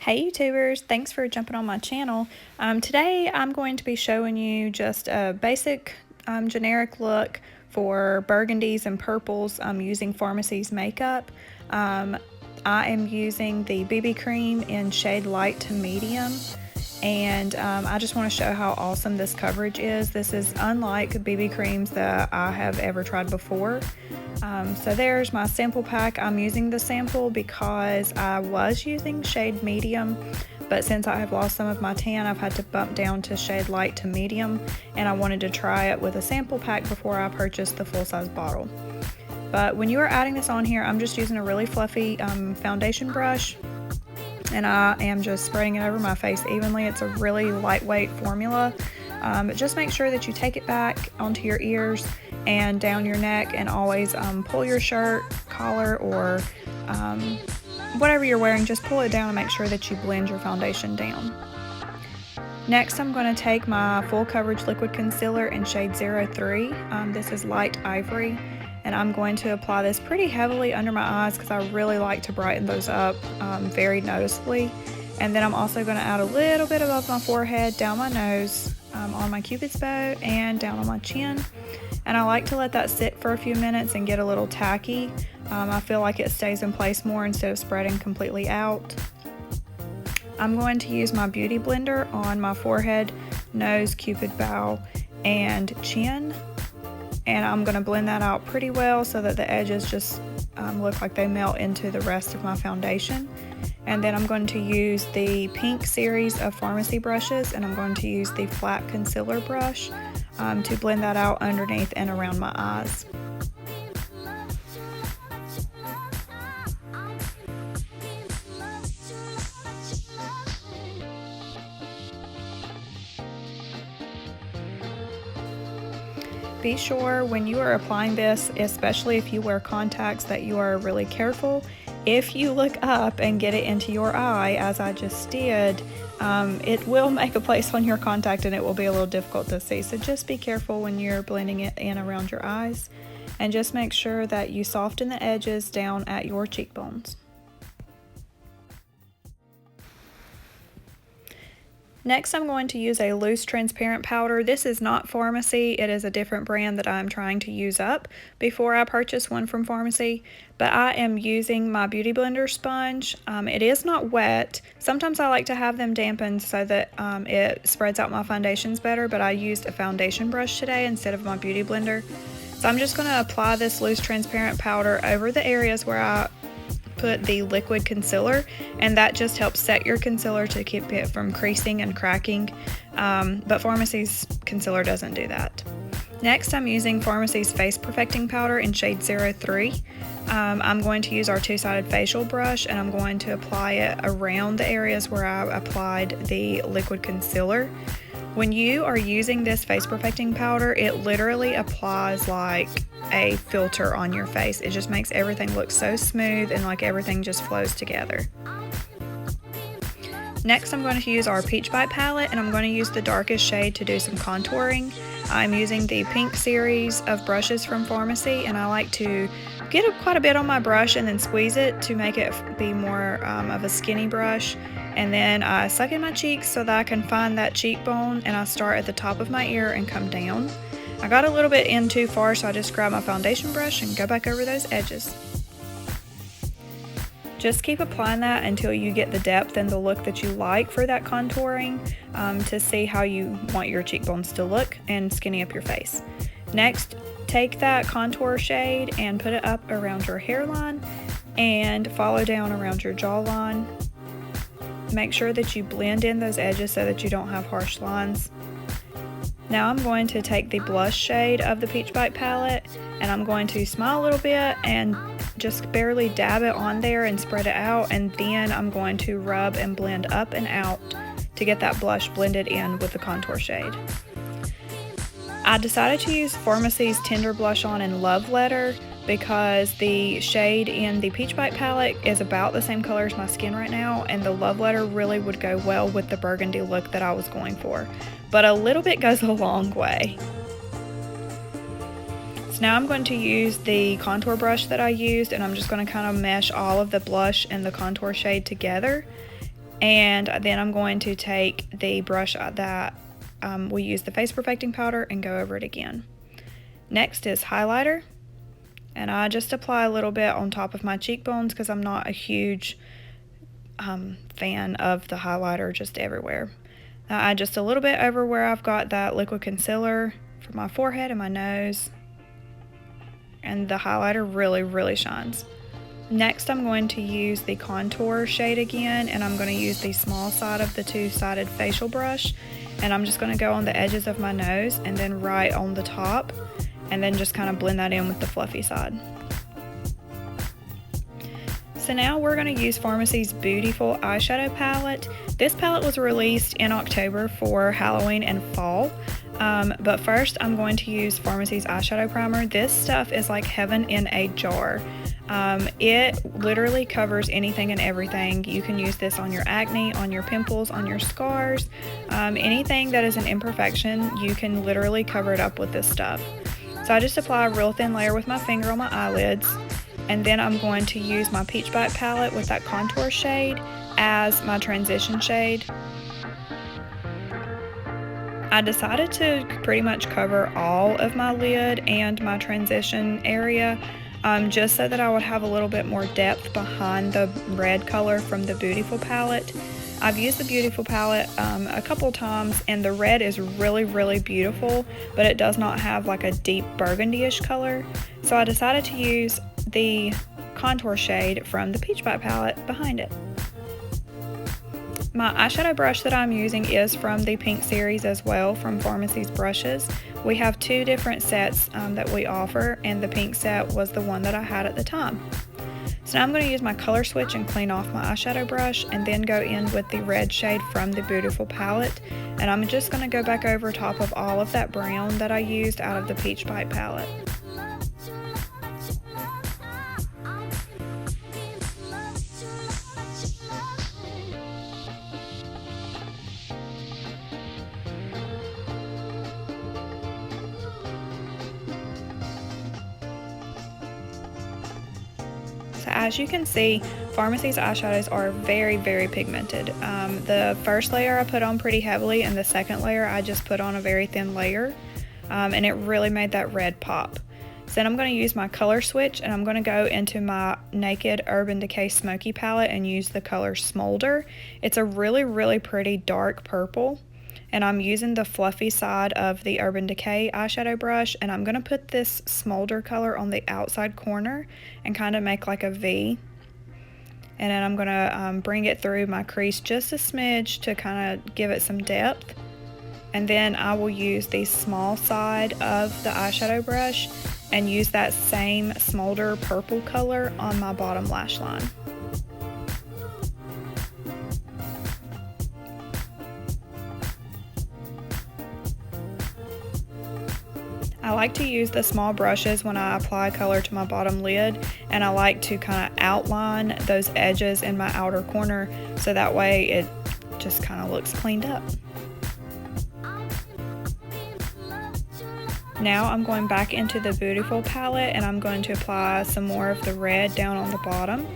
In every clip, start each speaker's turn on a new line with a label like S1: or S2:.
S1: Hey YouTubers, thanks for jumping on my channel. Today I'm going to be showing you just a basic generic look for burgundies and purples using Farmasi's makeup. I am using the BB cream in shade light to medium, and I just want to show how awesome this coverage is. This is unlike BB creams that I have ever tried before. So there's my sample pack. I'm using the sample because I was using shade medium, but since I have lost some of my tan, I've had to bump down to shade light to medium, and I wanted to try it with a sample pack before I purchased the full-size bottle. But when you are adding this on here, I'm just using a really fluffy foundation brush, and I am just spreading it over my face evenly. It's a really lightweight formula, but just make sure that you take it back onto your ears and down your neck, and always pull your shirt collar or whatever you're wearing, just pull it down and make sure that you blend your foundation down. Next, I'm going to take my full coverage liquid concealer in shade 03. This is light ivory, and I'm going to apply this pretty heavily under my eyes because I really like to brighten those up very noticeably. And then I'm also going to add a little bit above my forehead, down my nose, on my cupid's bow, and down on my chin. And I like to let that sit for a few minutes and get a little tacky. I feel like it stays in place more instead of spreading completely out. I'm going to use my beauty blender on my forehead, nose, cupid bow, and chin. And I'm going to blend that out pretty well so that the edges just look like they melt into the rest of my foundation. And then I'm going to use the pink series of Farmasi brushes, and I'm going to use the flat concealer brush to blend that out underneath and around my eyes. Be sure when you are applying this, especially if you wear contacts, that you are really careful. If you look up and get it into your eye, as I just did, it will make a place on your contact and it will be a little difficult to see. So just be careful when you're blending it in around your eyes, and just make sure that you soften the edges down at your cheekbones. Next, I'm going to use a loose transparent powder. This is not Farmasi. It is a different brand that I'm trying to use up before I purchase one from Farmasi. But I am using my Beauty Blender sponge. It is not wet. Sometimes I like to have them dampened so that it spreads out my foundations better, but I used a foundation brush today instead of my Beauty Blender. So I'm just going to apply this loose transparent powder over the areas where I put the liquid concealer, and that just helps set your concealer to keep it from creasing and cracking, but Farmasi's concealer doesn't do that. Next, I'm using Farmasi's Face Perfecting Powder in shade 03. I'm going to use our two-sided facial brush, and I'm going to apply it around the areas where I applied the liquid concealer. When you are using this face perfecting powder, it literally applies like a filter on your face. It just makes everything look so smooth and like everything just flows together. Next, I'm going to use our Peach Bite palette, and I'm going to use the darkest shade to do some contouring. I'm using the pink series of brushes from Farmasi, and I like to get quite a bit on my brush and then squeeze it to make it be more of a skinny brush. And then I suck in my cheeks so that I can find that cheekbone, and I start at the top of my ear and come down. I got a little bit in too far, so I just grab my foundation brush and go back over those edges. Just keep applying that until you get the depth and the look that you like for that contouring, to see how you want your cheekbones to look and skinny up your face. Next, take that contour shade and put it up around your hairline and follow down around your jawline. Make sure that you blend in those edges so that you don't have harsh lines. Now I'm going to take the blush shade of the Peach Bite palette, and I'm going to smile a little bit and just barely dab it on there and spread it out, and then I'm going to rub and blend up and out to get that blush blended in with the contour shade. I decided to use Farmasi's Tender Blush On in Love Letter because the shade in the Peach Bite palette is about the same color as my skin right now, and the Love Letter really would go well with the burgundy look that I was going for. But a little bit goes a long way. So now I'm going to use the contour brush that I used, and I'm just going to kind of mesh all of the blush and the contour shade together. And then I'm going to take the brush that we use the face perfecting powder and go over it again. Next is highlighter, and I just apply a little bit on top of my cheekbones because I'm not a huge fan of the highlighter just everywhere. Now I add just a little bit over where I've got that liquid concealer for my forehead and my nose, and the highlighter really shines. Next, I'm going to use the contour shade again, and I'm going to use the small side of the two-sided facial brush, and I'm just going to go on the edges of my nose and then right on the top, and then just kind of blend that in with the fluffy side. So now we're going to use Farmasi's Beautiful eyeshadow palette. This palette was released in October for Halloween and fall. But first I'm going to use Farmasi's eyeshadow primer. This stuff is like heaven in a jar. It literally covers anything and everything. You can use this on your acne, on your pimples, on your scars, anything that is an imperfection, you can literally cover it up with this stuff. So I just apply a real thin layer with my finger on my eyelids, and then I'm going to use my Peach Bite palette with that contour shade as my transition shade. I decided to pretty much cover all of my lid and my transition area just so that I would have a little bit more depth behind the red color from the Beautiful palette. I've used the Beautiful palette a couple times, and the red is really beautiful, but it does not have like a deep burgundy-ish color. So I decided to use the contour shade from the Peach Bite palette behind it. My eyeshadow brush that I'm using is from the Pink series as well, from Farmasi's brushes. We have two different sets that we offer, and the pink set was the one that I had at the time. So now I'm going to use my color switch and clean off my eyeshadow brush, and then go in with the red shade from the Beautiful palette. And I'm just going to go back over top of all of that brown that I used out of the Peach Bite palette. So as you can see, Farmasi's eyeshadows are very pigmented. The first layer I put on pretty heavily, and the second layer I just put on a very thin layer, and it really made that red pop. So then I'm going to use my color switch, and I'm going to go into my Naked Urban Decay Smoky palette and use the color Smolder. It's a really pretty dark purple. And I'm using the fluffy side of the Urban Decay eyeshadow brush, and I'm going to put this Smolder color on the outside corner and kind of make like a V. And then I'm going to bring it through my crease just a smidge to kind of give it some depth. And then I will use the small side of the eyeshadow brush and use that same Smolder purple color on my bottom lash line. I like to use the small brushes when I apply color to my bottom lid, and I like to kind of outline those edges in my outer corner so that way it just kind of looks cleaned up. Now I'm going back into the Beautiful palette, and I'm going to apply some more of the red down on the bottom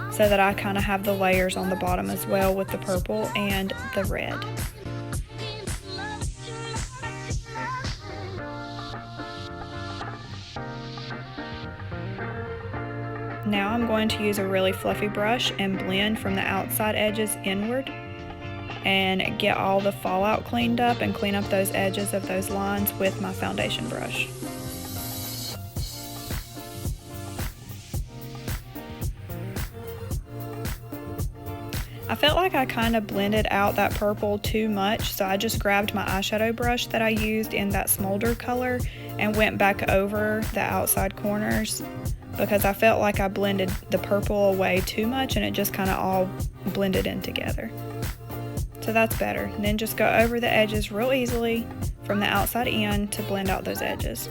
S1: so that I kind of have the layers on the bottom as well with the purple and the red. Now I'm going to use a really fluffy brush and blend from the outside edges inward and get all the fallout cleaned up and clean up those edges of those lines with my foundation brush. I felt like I kind of blended out that purple too much, so I just grabbed my eyeshadow brush that I used in that Smolder color and went back over the outside corners, because I felt like I blended the purple away too much and it just kind of all blended in together. So that's better. And then just go over the edges real easily from the outside in to blend out those edges.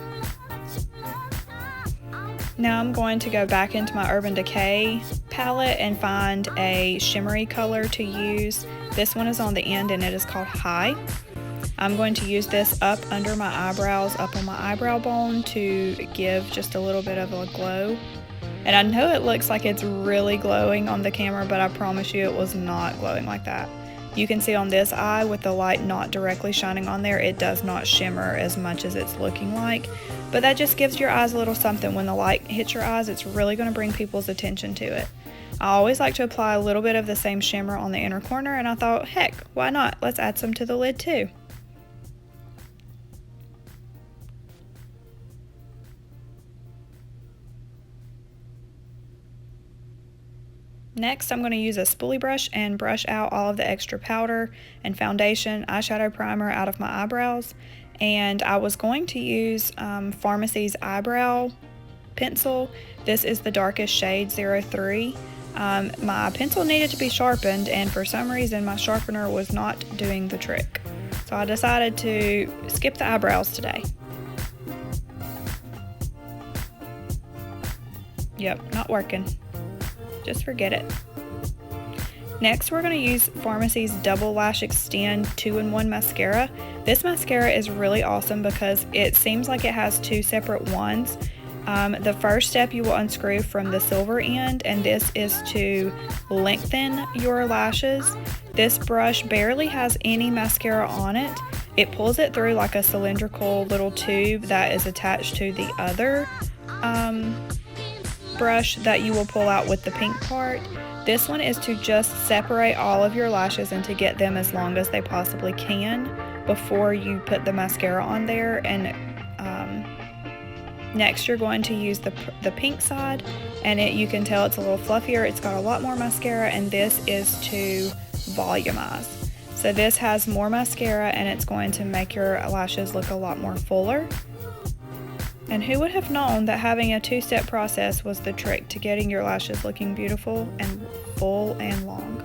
S1: Now I'm going to go back into my Urban Decay palette and find a shimmery color to use. This one is on the end and it is called High. I'm going to use this up under my eyebrows, up on my eyebrow bone, to give just a little bit of a glow. And I know it looks like it's really glowing on the camera, but I promise you it was not glowing like that. You can see on this eye with the light not directly shining on there, it does not shimmer as much as it's looking like. But that just gives your eyes a little something. When the light hits your eyes, it's really going to bring people's attention to it. I always like to apply a little bit of the same shimmer on the inner corner, and I thought, heck, why not? Let's add some to the lid too. Next, I'm going to use a spoolie brush and brush out all of the extra powder and foundation, eyeshadow primer out of my eyebrows. And I was going to use Farmasi's eyebrow pencil. This is the darkest shade, 03. My pencil needed to be sharpened, and for some reason my sharpener was not doing the trick. So I decided to skip the eyebrows today. Yep, not working. Just forget it. Next, we're going to use Farmasi's Double Lash Extend 2-in-1 mascara. This mascara is really awesome because it seems like it has two separate wands. The first step, you will unscrew from the silver end, and this is to lengthen your lashes. This brush barely has any mascara on it. It pulls it through like a cylindrical little tube that is attached to the other brush that you will pull out with the pink part. This one is to just separate all of your lashes and to get them as long as they possibly can before you put the mascara on there. And next you're going to use the pink side, and you can tell it's a little fluffier. It's got a lot more mascara, and this is to volumize. So this has more mascara, and it's going to make your lashes look a lot more fuller. And who would have known that having a two-step process was the trick to getting your lashes looking beautiful and full and long.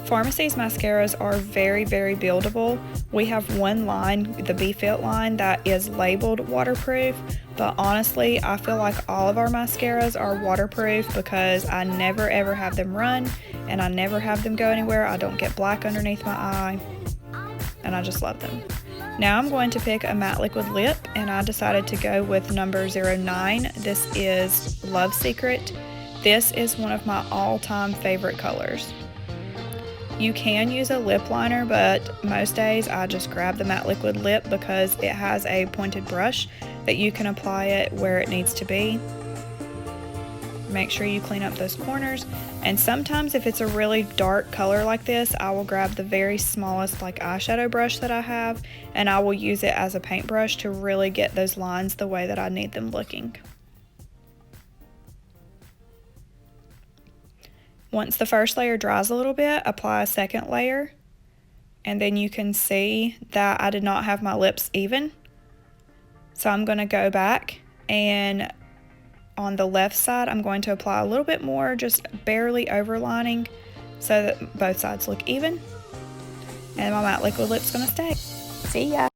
S1: Farmasi's mascaras are very, very buildable. We have one line, the B-Fit line, that is labeled waterproof, but honestly, I feel like all of our mascaras are waterproof because I never ever have them run, and I never have them go anywhere. I don't get black underneath my eye, and I just love them. Now I'm going to pick a matte liquid lip, and I decided to go with number 09. This is Love Secret. This is one of my all-time favorite colors. You can use a lip liner, but most days I just grab the matte liquid lip because it has a pointed brush that you can apply it where it needs to be. Make sure you clean up those corners, and sometimes if it's a really dark color like this, I will grab the very smallest like eyeshadow brush that I have, and I will use it as a paintbrush to really get those lines the way that I need them looking. Once the first layer dries a little bit, apply a second layer, and then you can see that I did not have my lips even. So I'm going to go back, and on the left side, I'm going to apply a little bit more, just barely overlining so that both sides look even. And my matte liquid lip's going to stay. See ya!